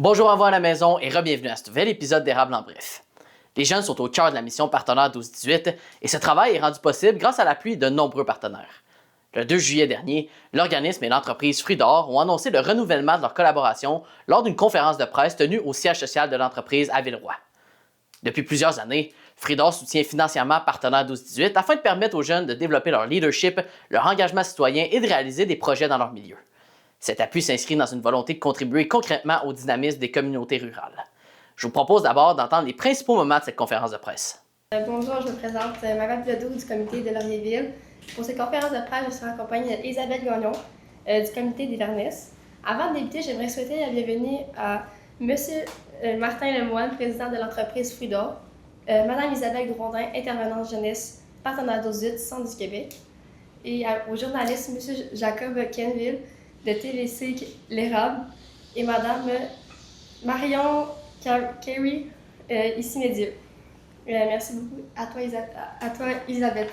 Bonjour à vous à la maison et re-bienvenue à ce nouvel épisode d'Érable en bref. Les jeunes sont au cœur de la mission Partenaire 12-18 et ce travail est rendu possible grâce à l'appui de nombreux partenaires. Le 2 juillet dernier, l'organisme et l'entreprise Fruits d'Or ont annoncé le renouvellement de leur collaboration lors d'une conférence de presse tenue au siège social de l'entreprise à Villeroy. Depuis plusieurs années, Fruits d'Or soutient financièrement Partenaire 12-18 afin de permettre aux jeunes de développer leur leadership, leur engagement citoyen et de réaliser des projets dans leur milieu. Cet appui s'inscrit dans une volonté de contribuer concrètement au dynamisme des communautés rurales. Je vous propose d'abord d'entendre les principaux moments de cette conférence de presse. Bonjour, je me présente Marie Bilodeau du comité de Laurierville. Pour cette conférence de presse, je suis en compagnie d'Isabelle Gagnon du comité d'Hiverness. Avant de débuter, j'aimerais souhaiter la bienvenue à M. Martin Lemoine, président de l'entreprise Fruits d'Or, Mme Isabelle Grondin, intervenante jeunesse, partenaire d'Audit, Centre du Québec, et au journaliste M. Jacob Kenville de TVC L'Érable et Mme Marion Carey, ici Média. Merci beaucoup. À toi, Isabelle.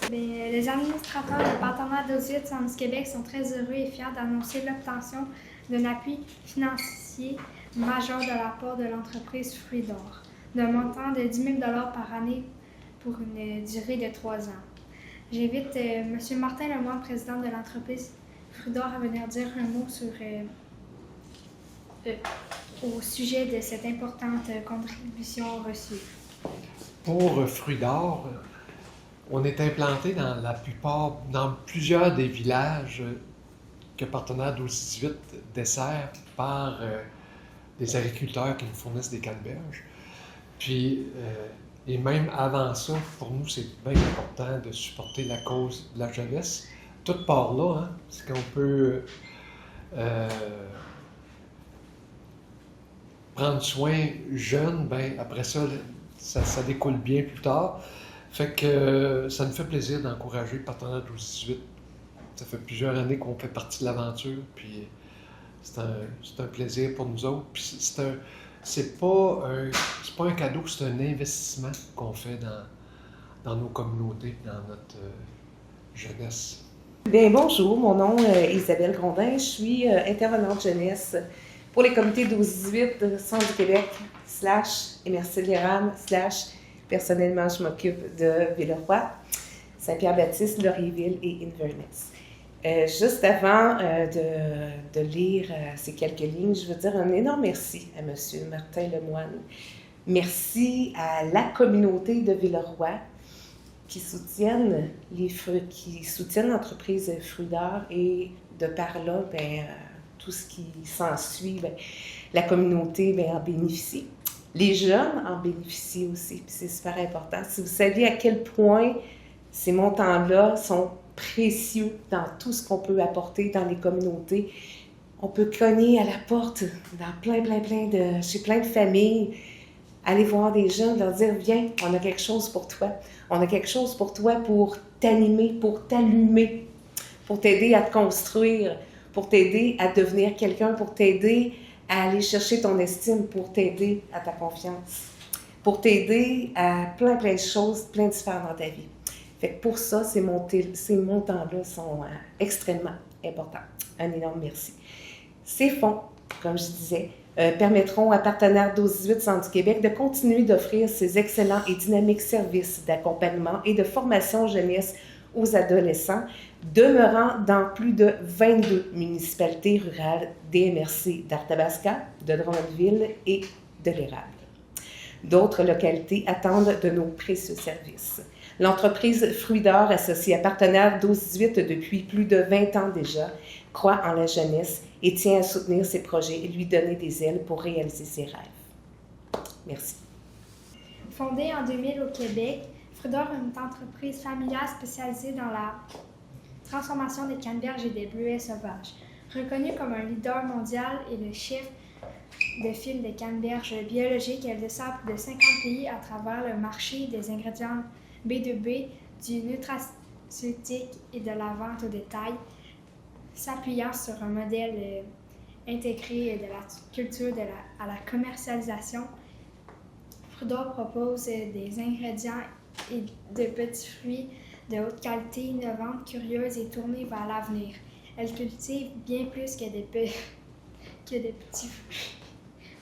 Les administrateurs de Partenaire d'Audit Centre du Québec sont très heureux et fiers d'annoncer l'obtention d'un appui financier majeur de la part de l'entreprise Fruits d'Or, d'un montant de 10 000 par année pour une durée de 3 ans. J'invite M. Martin Lemoine, président de l'entreprise Fruits d'Or, à venir dire un mot au sujet de cette importante contribution reçue. Pour Fruits d'Or, on est implanté dans plusieurs des villages que Partenaire 12-18 dessert par des agriculteurs qui nous fournissent des canneberges. Puis, et même avant ça, pour nous, c'est bien important de supporter la cause de la jeunesse. Tout part là, hein, c'est qu'on peut prendre soin jeune, ben après ça découle bien plus tard. Fait que ça nous fait plaisir d'encourager le Partenaire 12-18. Ça fait plusieurs années qu'on fait partie de l'aventure, puis c'est un plaisir pour nous autres. Puis c'est pas un cadeau, c'est un investissement qu'on fait dans nos communautés, dans notre jeunesse. Bien, bonjour, mon nom est Isabelle Grondin, je suis intervenante jeunesse pour les comités 12-18 Centre du Québec, MRC de l'Érable, personnellement, je m'occupe de Villeroy, Saint-Pierre-Baptiste, Laurierville et Inverness. Juste avant de lire ces quelques lignes, je veux dire un énorme merci à M. Martin Lemoine. Merci à la communauté de Villeroy qui soutiennent l'entreprise Fruits d'Or et de par là, tout ce qui s'ensuit, la communauté en bénéficie. Les jeunes en bénéficient aussi, puis c'est super important. Si vous saviez à quel point ces montants-là sont précieux dans tout ce qu'on peut apporter dans les communautés, on peut cogner à la porte dans chez plein de familles, aller voir des jeunes, leur dire « Viens, on a quelque chose pour toi. On a quelque chose pour toi pour t'animer, pour t'allumer, pour t'aider à te construire, pour t'aider à devenir quelqu'un, pour t'aider à aller chercher ton estime, pour t'aider à ta confiance, pour t'aider à plein de choses, plein de sphères dans ta vie. » Fait que pour ça, ces montants-là sont extrêmement importants. Un énorme merci. Ces fonds, comme je disais, permettront à Partenaire 12-18 Centre du Québec de continuer d'offrir ces excellents et dynamiques services d'accompagnement et de formation jeunesse aux adolescents, demeurant dans plus de 22 municipalités rurales des MRC d'Arthabasca, de Drummondville et de l'Érable. D'autres localités attendent de nos précieux services. L'entreprise Fruits d'Or, associée à Partenaire 12-18 depuis plus de 20 ans déjà, croit en la jeunesse et tient à soutenir ses projets et lui donner des ailes pour réaliser ses rêves. Merci. Fondée en 2000 au Québec, Fruits d'Or est une entreprise familiale spécialisée dans la transformation des canneberges et des bleuets sauvages. Reconnue comme un leader mondial et le chef de file des canneberges biologiques, elle dessert plus de 50 pays à travers le marché des ingrédients B2B, du nutraceutique et de la vente au détail, s'appuyant sur un modèle intégré de la culture à la commercialisation. Fruits d'Or propose des ingrédients et de petits fruits de haute qualité, innovantes, curieuses et tournées vers l'avenir. Elle cultive bien plus que des petits fruits.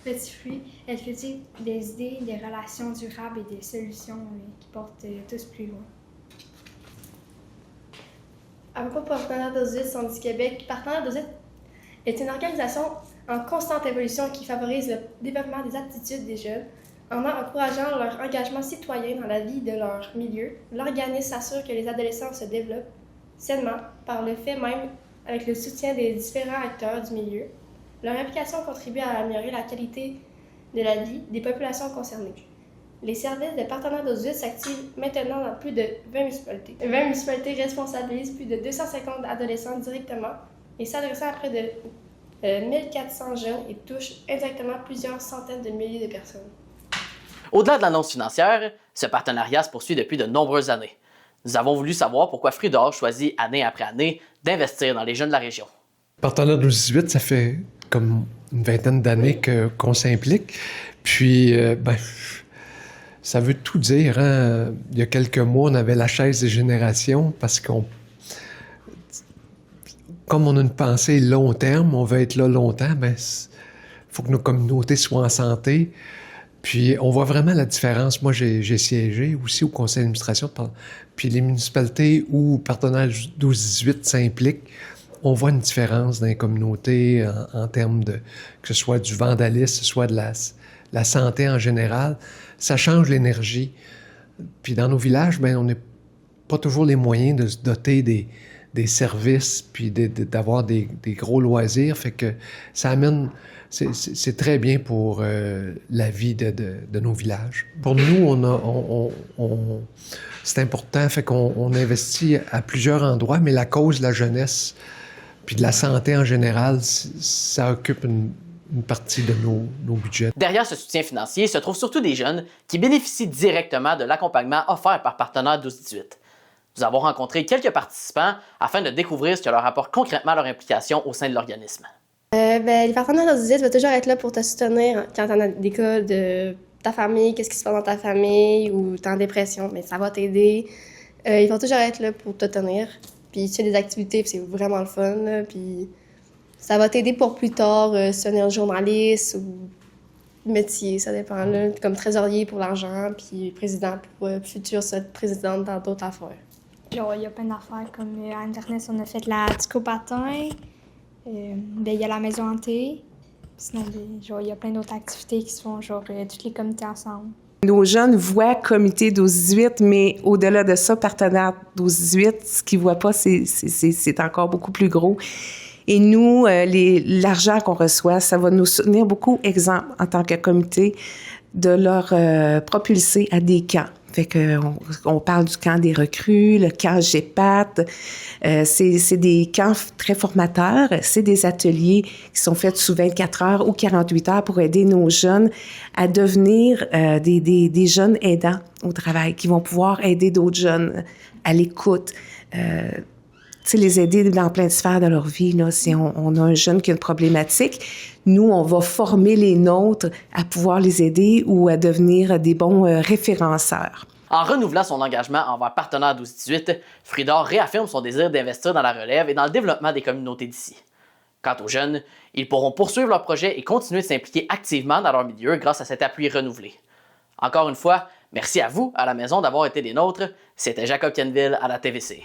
Petit Fruit. Elle cultive des idées, des relations durables et des solutions qui portent tous plus loin. À propos de Partenaires d'Auxit Sandy Québec, Partenaires d'Auxit est une organisation en constante évolution qui favorise le développement des aptitudes des jeunes. En encourageant leur engagement citoyen dans la vie de leur milieu, l'organisme s'assure que les adolescents se développent sainement par le fait même avec le soutien des différents acteurs du milieu. Leur implication contribue à améliorer la qualité de la vie des populations concernées. Les services de Partenaires d'Auxit s'activent maintenant dans plus de 20 municipalités. 20 municipalités responsabilisent plus de 250 adolescents directement et s'adressant à près de 1400 jeunes et touchent indirectement plusieurs centaines de milliers de personnes. Au-delà de l'annonce financière, ce partenariat se poursuit depuis de nombreuses années. Nous avons voulu savoir pourquoi Fruits d'Or choisit année après année d'investir dans les jeunes de la région. Partenaires d'Auxit, ça fait comme une vingtaine d'années qu'on s'implique. Puis, ça veut tout dire. Hein? Il y a quelques mois, on avait la chaise des générations parce comme on a une pensée long terme, on veut être là longtemps, il faut que nos communautés soient en santé. Puis, on voit vraiment la différence. Moi, j'ai siégé aussi au conseil d'administration. Puis, les municipalités où Partenaires 12-18 s'impliquent, on voit une différence dans les communautés en termes de, que ce soit du vandalisme, que ce soit de la santé en général. Ça change l'énergie. Puis, dans nos villages, on n'a pas toujours les moyens de se doter des services, puis d'avoir des gros loisirs. Fait que ça amène... C'est très bien pour la vie de nos villages. Pour nous, c'est important, fait qu'on investit à plusieurs endroits, mais la cause de la jeunesse puis de la santé en général, ça occupe une partie de nos budgets. Derrière ce soutien financier se trouvent surtout des jeunes qui bénéficient directement de l'accompagnement offert par Partenaires 12-18. Nous avons rencontré quelques participants afin de découvrir ce que leur apporte concrètement leur implication au sein de l'organisme. Les Partenaires d'Auxit vont toujours être là pour te soutenir quand tu as des cas de ta famille, qu'est-ce qui se passe dans ta famille ou tu es en dépression, mais ça va t'aider. Ils vont toujours être là pour te tenir. Puis tu fais des activités, puis c'est vraiment le fun. Là, puis ça va t'aider pour plus tard, devenir journaliste ou métier, ça dépend. Là, comme trésorier pour l'argent, puis président pour futur présidente dans d'autres affaires. Genre, il y a plein d'affaires comme à Inverness, on a fait la disco-patin. Il y a la maison hantée. Sinon, il y a plein d'autres activités qui se font, tous les comités ensemble. Nos jeunes voient Comité 12-18, mais au-delà de ça, Partenaires 12-18, ce qu'ils ne voient pas, c'est encore beaucoup plus gros. Et nous, l'argent qu'on reçoit, ça va nous soutenir beaucoup, exemple, en tant que comité, de leur propulser à des camps. Fait que on parle du camp des recrues, le camp GEPAT. C'est des camps très formateurs. C'est des ateliers qui sont faits sous 24 heures ou 48 heures pour aider nos jeunes à devenir des jeunes aidants au travail, qui vont pouvoir aider d'autres jeunes à l'écoute. Les aider dans plein de sphères de leur vie. Là. Si on a un jeune qui a une problématique, nous, on va former les nôtres à pouvoir les aider ou à devenir des bons référenceurs. En renouvelant son engagement envers Partenaires 12-18, Fruits d'Or réaffirme son désir d'investir dans la relève et dans le développement des communautés d'ici. Quant aux jeunes, ils pourront poursuivre leurs projets et continuer de s'impliquer activement dans leur milieu grâce à cet appui renouvelé. Encore une fois, merci à vous, à la maison, d'avoir été des nôtres. C'était Jacob Kenville à la TVC.